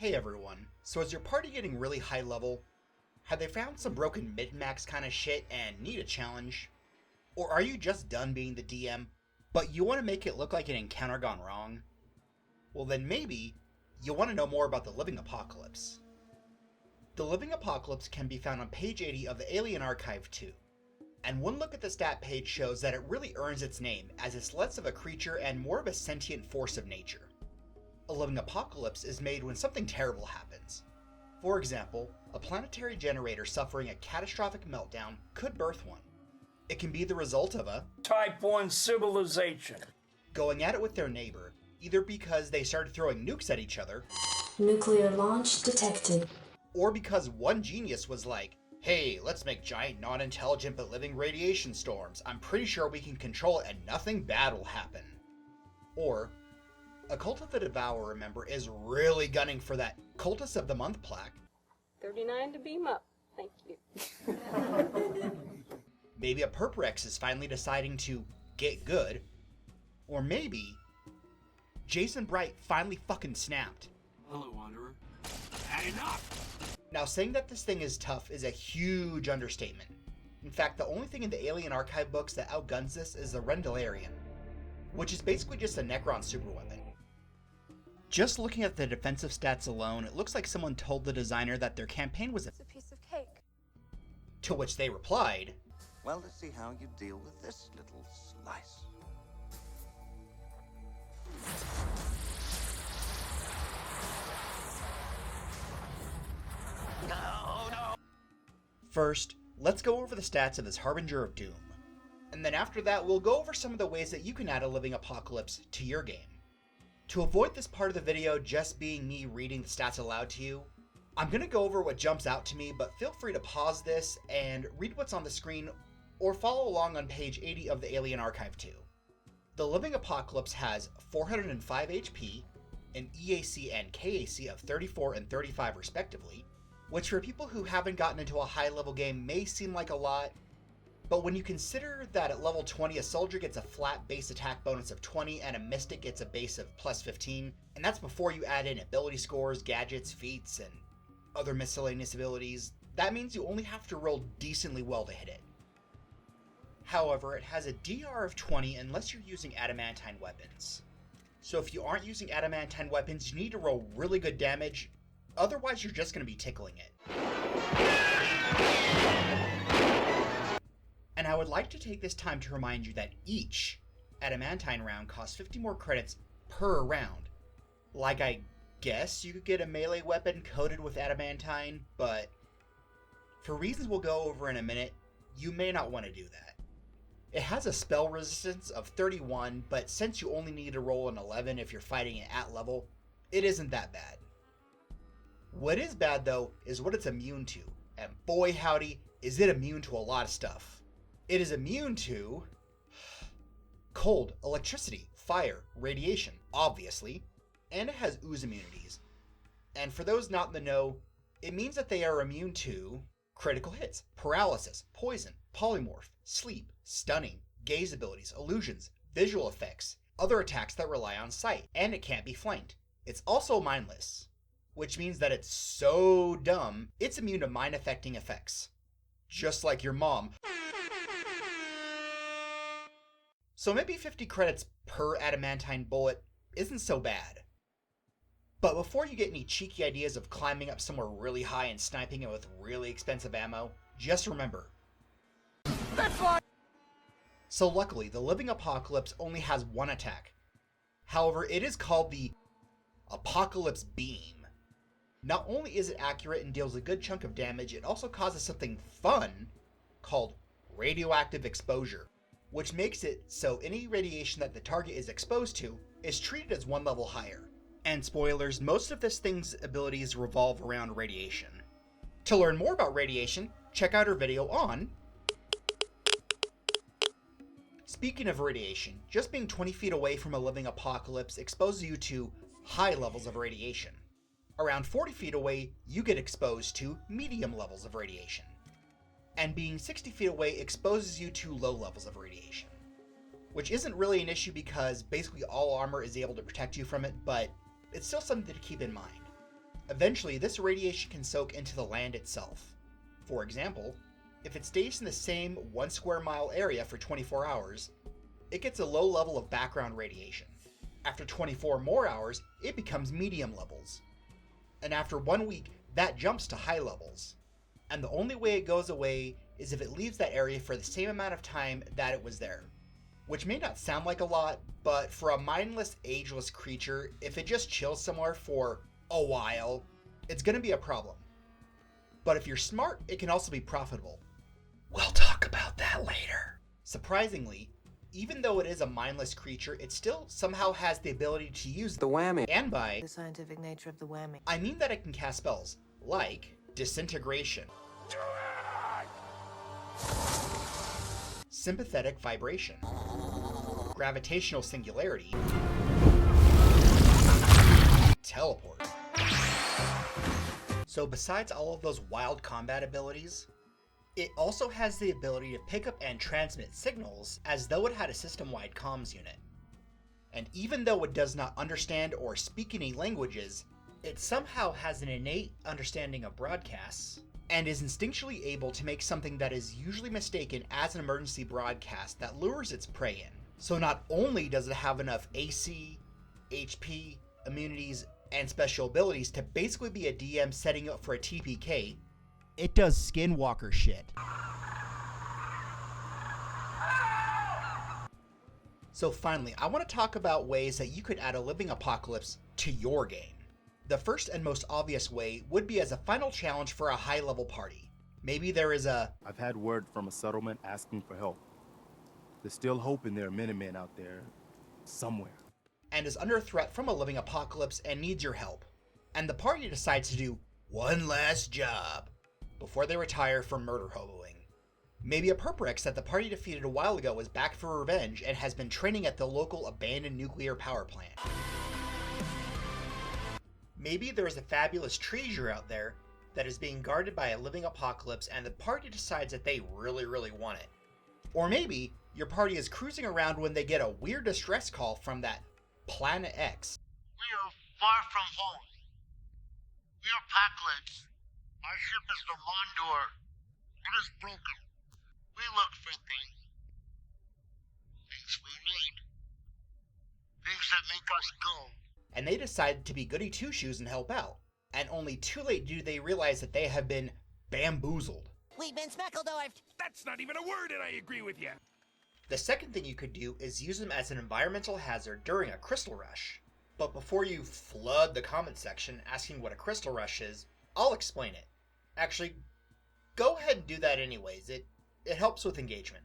Hey everyone, so is your party getting really high level? Have they found some broken min-max kind of shit and need a challenge? Or are you just done being the DM, but you want to make it look like an encounter gone wrong? Well then maybe you'll want to know more about the Living Apocalypse. The Living Apocalypse can be found on page 80 of the Alien Archive 2, and one look at the stat page shows that it really earns its name, as it's less of a creature and more of a sentient force of nature. A living apocalypse is made when something terrible happens. For example, a planetary generator suffering a catastrophic meltdown could birth one. It can be the result of a Type 1 civilization going at it with their neighbor, either because they started throwing nukes at each other, Nuclear launch detected, or because one genius was like, hey, let's make giant non-intelligent but living radiation storms. I'm pretty sure we can control it and nothing bad will happen. Or a Cult of the Devourer member is really gunning for that Cultist of the Month plaque. 39 to beam up. Thank you. Maybe a Perprex is finally deciding to get good. Or maybe Jason Bright finally fucking snapped. Hello, Wanderer. Had enough! Now, saying that this thing is tough is a huge understatement. In fact, the only thing in the Alien Archive books that outguns this is the Rendelarian, which is basically just a Necron superweapon. Just looking at the defensive stats alone, it looks like someone told the designer that their campaign was It's a piece of cake. to which they replied, Well, let's see how you deal with this little slice. First, let's go over the stats of this Harbinger of Doom. And then after that, we'll go over some of the ways that you can add a living apocalypse to your game. To avoid this part of the video just being me reading the stats aloud to you, I'm going to go over what jumps out to me, but feel free to pause this and read what's on the screen or follow along on page 80 of the Alien Archive 2. The Living Apocalypse has 405 HP, an EAC and KAC of 34 and 35 respectively, which for people who haven't gotten into a high-level game may seem like a lot, but when you consider that at level 20 a soldier gets a flat base attack bonus of 20 and a mystic gets a base of plus 15, and that's before you add in ability scores, gadgets, feats, and other miscellaneous abilities, that means you only have to roll decently well to hit it. However, it has a DR of 20 unless you're using adamantine weapons. So if you aren't using adamantine weapons, you need to roll really good damage, otherwise you're just going to be tickling it. And I would like to take this time to remind you that each adamantine round costs 50 more credits per round. Like, I guess you could get a melee weapon coated with adamantine, but for reasons we'll go over in a minute, you may not want to do that. It has a spell resistance of 31, but since you only need to roll an 11 if you're fighting it at level, it isn't that bad. What is bad though is what it's immune to, and boy howdy, is it immune to a lot of stuff. It is immune to cold, electricity, fire, radiation, obviously, and it has ooze immunities. And for those not in the know, it means that they are immune to critical hits, paralysis, poison, polymorph, sleep, stunning, gaze abilities, illusions, visual effects, other attacks that rely on sight, and it can't be flanked. It's also mindless, which means that it's so dumb, it's immune to mind-affecting effects. Just like your mom. So maybe 50 credits per adamantine bullet isn't so bad. But before you get any cheeky ideas of climbing up somewhere really high and sniping it with really expensive ammo, just remember. So luckily, the Living Apocalypse only has one attack. However, it is called the Apocalypse Beam. Not only is it accurate and deals a good chunk of damage, it also causes something fun called radioactive exposure, which makes it so any radiation that the target is exposed to is treated as one level higher. And spoilers, most of this thing's abilities revolve around radiation. To learn more about radiation, check out our video on... Speaking of radiation, just being 20 feet away from a living apocalypse exposes you to high levels of radiation. Around 40 feet away, you get exposed to medium levels of radiation. And being 60 feet away exposes you to low levels of radiation. Which isn't really an issue because basically all armor is able to protect you from it, but it's still something to keep in mind. Eventually, this radiation can soak into the land itself. For example, if it stays in the same 1 square mile area for 24 hours, it gets a low level of background radiation. After 24 more hours, it becomes medium levels. And after 1 week, that jumps to high levels. And the only way it goes away is if it leaves that area for the same amount of time that it was there. Which may not sound like a lot, but for a mindless, ageless creature, if it just chills somewhere for a while, it's going to be a problem. But if you're smart, it can also be profitable. We'll talk about that later. Surprisingly, even though it is a mindless creature, it still somehow has the ability to use The whammy. And by The scientific nature of the whammy. I mean that it can cast spells, like Disintegration, Sympathetic Vibration, Gravitational Singularity, Teleport. So besides all of those wild combat abilities, it also has the ability to pick up and transmit signals as though it had a system-wide comms unit. And even though it does not understand or speak any languages, it somehow has an innate understanding of broadcasts, and is instinctually able to make something that is usually mistaken as an emergency broadcast that lures its prey in. So not only does it have enough AC, HP, immunities, and special abilities to basically be a DM setting up for a TPK, it does skinwalker shit. So finally, I want to talk about ways that you could add a living apocalypse to your game. The first and most obvious way would be as a final challenge for a high-level party. Maybe there is a I've had word from a settlement asking for help. There's still hope in there are Minutemen out there somewhere. and is under threat from a living apocalypse and needs your help. And the party decides to do one last job before they retire from murder hoboing. Maybe a Perprex that the party defeated a while ago is back for revenge and has been training at the local abandoned nuclear power plant. Maybe there is a fabulous treasure out there that is being guarded by a living apocalypse and the party decides that they really want it. Or maybe your party is cruising around when they get a weird distress call from that Planet X. We are far from home. We are Paklets. Our ship is the Mondor. It is broken. We look for things we need. Things that make us go. And they decide to be goody two-shoes and help out. And only too late do they realize that they have been bamboozled. We've been speckledorfed. That's not even a word, and I agree with you. The second thing you could do is use them as an environmental hazard during a crystal rush. But before you flood the comment section asking what a crystal rush is, I'll explain it. Actually, go ahead and do that anyways. It helps with engagement.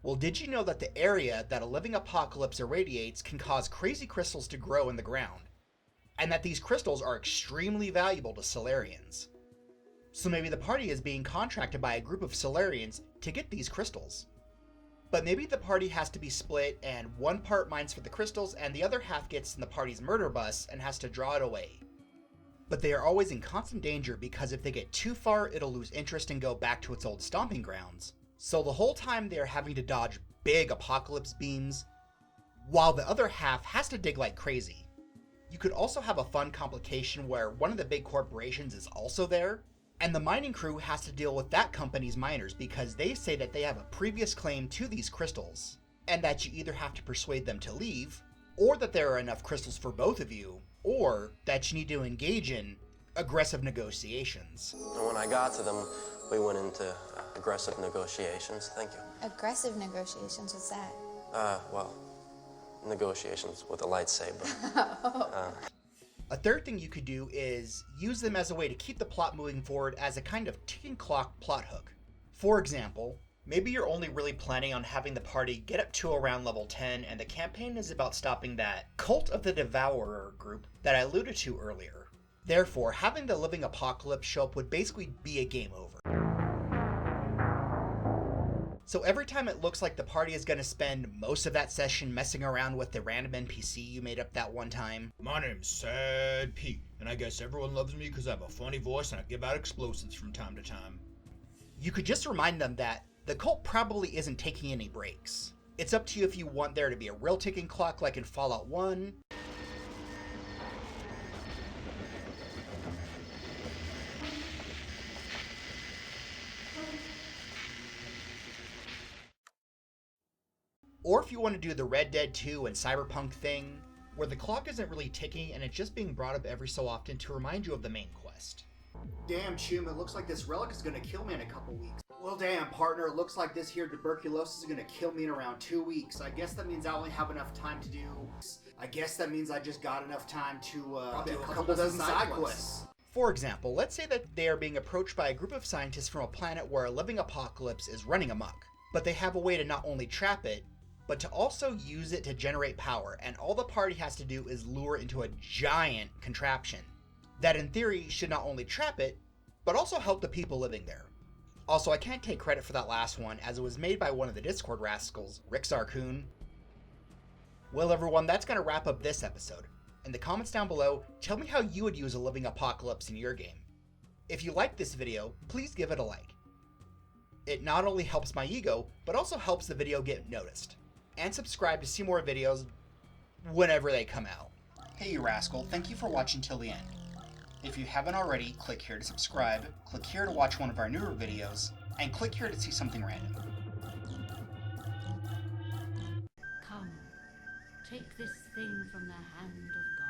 Well, did you know that the area that a living apocalypse irradiates can cause crazy crystals to grow in the ground? And that these crystals are extremely valuable to Solarians. So maybe the party is being contracted by a group of Solarians to get these crystals. But maybe the party has to be split and one part mines for the crystals and the other half gets in the party's murder bus and has to draw it away. But they are always in constant danger because if they get too far, it'll lose interest and go back to its old stomping grounds. So the whole time they are having to dodge big apocalypse beams, while the other half has to dig like crazy. You could also have a fun complication where one of the big corporations is also there, and the mining crew has to deal with that company's miners because they say that they have a previous claim to these crystals, and that you either have to persuade them to leave, or that there are enough crystals for both of you, or that you need to engage in aggressive negotiations. And when I got to them, we went into aggressive negotiations. Thank you. Aggressive negotiations, what's that? Well, negotiations with a lightsaber. A third thing you could do is use them as a way to keep the plot moving forward as a kind of ticking clock plot hook. For example, maybe you're only really planning on having the party get up to around level 10 and the campaign is about stopping that Cult of the Devourer group that I alluded to earlier. Therefore, having the living apocalypse show up would basically be a game over. So every time it looks like the party is going to spend most of that session messing around with the random NPC you made up that one time. My name's Sad Pete, and I guess everyone loves me because I have a funny voice and I give out explosives from time to time. You could just remind them that the cult probably isn't taking any breaks. It's up to you if you want there to be a real ticking clock like in Fallout 1, Or if you want to do the Red Dead 2 and Cyberpunk thing, where the clock isn't really ticking and it's just being brought up every so often to remind you of the main quest. Damn, Chum, it looks like this relic is gonna kill me in a couple weeks. Well, damn, partner, it looks like this here tuberculosis is gonna kill me in around 2 weeks. I guess that means I only have enough time to do... I guess that means I just got enough time to, do a couple dozen side quests. For example, let's say that they are being approached by a group of scientists from a planet where a living apocalypse is running amok. But they have a way to not only trap it, but to also use it to generate power, and all the party has to do is lure into a giant contraption that in theory should not only trap it, but also help the people living there. Also, I can't take credit for that last one, as it was made by one of the Discord rascals, Rick Zarkoon. Well everyone, that's going to wrap up this episode. In the comments down below, tell me how you would use a living apocalypse in your game. If you liked this video, please give it a like. It not only helps my ego, but also helps the video get noticed. And subscribe to see more videos whenever they come out. Hey you rascal, thank you for watching till the end. If you haven't already, click here to subscribe, click here to watch one of our newer videos, and click here to see something random. Come, take this thing from the hand of God.